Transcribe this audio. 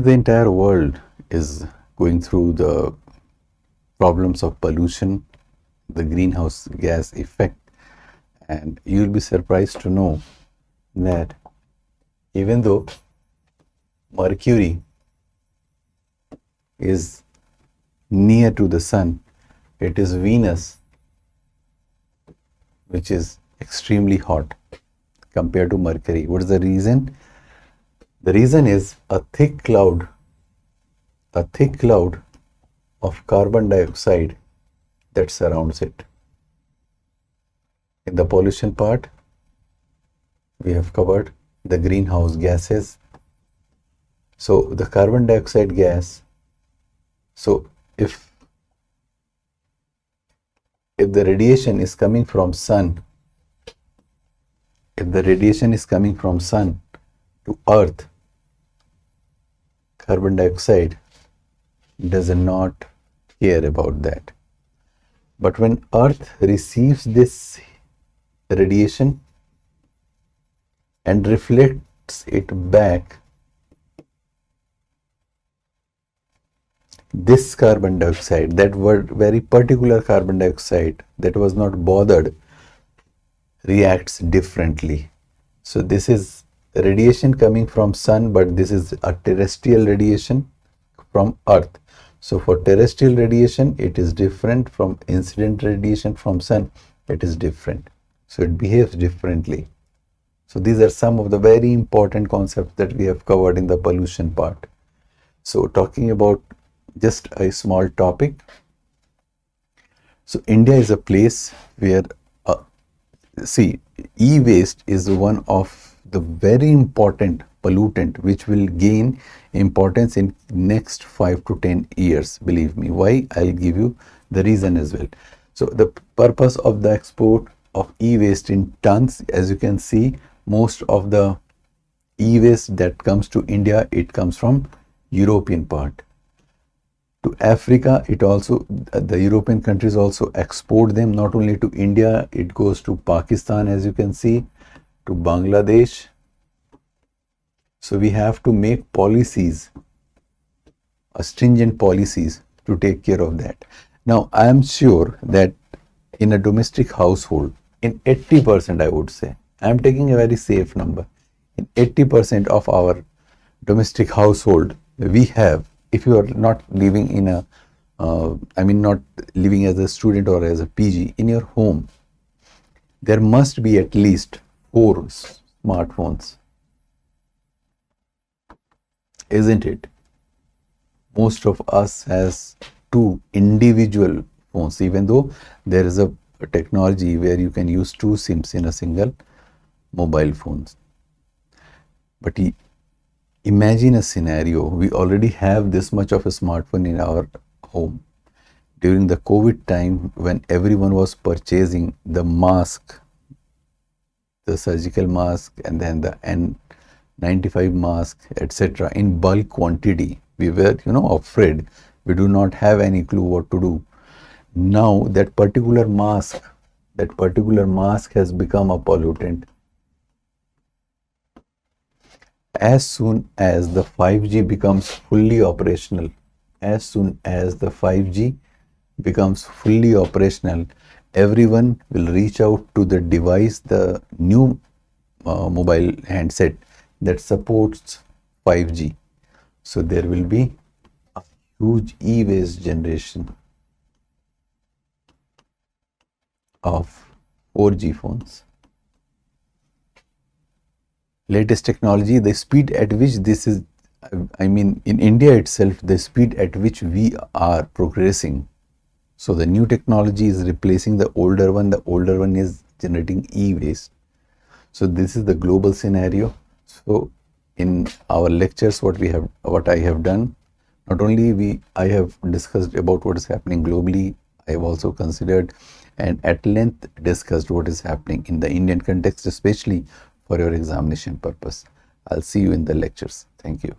the entire world is going through the problems of pollution, the greenhouse gas effect, and you'll be surprised to know that even though Mercury is near to the sun, it is Venus which is extremely hot compared to Mercury. What is the reason? The reason is a thick cloud of carbon dioxide that surrounds it. In the pollution part, we have covered the greenhouse gases. So the carbon dioxide gas, so if the radiation is coming from sun, to earth, carbon dioxide does not care about that. But when earth receives this radiation and reflects it back, this carbon dioxide, that very particular carbon dioxide that was not bothered, reacts differently. So this is radiation coming from sun, but this is a terrestrial radiation from earth. So for terrestrial radiation, it is different from incident radiation from sun. It is different. So it behaves differently. So these are some of the very important concepts that we have covered in the pollution part. So talking about just a small topic. So India is a place where, e-waste is one of the very important pollutant which will gain importance in next 5 to 10 years. Believe me. Why? I'll give you the reason as well. So the purpose of the export of e-waste in tons, as you can see, most of the e-waste that comes to India, it comes from European part. To Africa, it also, the European countries also export them, not only to India, it goes to Pakistan, as you can see, to Bangladesh. So we have to make policies, stringent policies to take care of that. Now, I am sure that in a domestic household, in 80%, I would say, I am taking a very safe number, in 80% of our domestic household, we have, if you are not living in a, not living as a student or as a PG, in your home, there must be at least 4 smartphones. Isn't it? Most of us has 2 individual phones, even though there is a technology where you can use 2 SIMs in a single mobile phone. But imagine a scenario, we already have this much of a smartphone in our home. During the COVID time, when everyone was purchasing the mask, the surgical mask, and then the N95 mask, etc., in bulk quantity, we were, afraid. We do not have any clue what to do. Now that particular mask has become a pollutant. As soon as the 5G becomes fully operational, everyone will reach out to the device, the new mobile handset that supports 5G. So there will be a huge e-waste generation of 4G phones. Latest technology, the speed at which this is, in India itself, the speed at which we are progressing. So the new technology is replacing the older one. The older one is generating e-waste. So this is the global scenario. So in our lectures, what I have done, not only I have discussed about what is happening globally, I have also considered and at length discussed what is happening in the Indian context, especially for your examination purpose. I'll see you in the lectures. Thank you.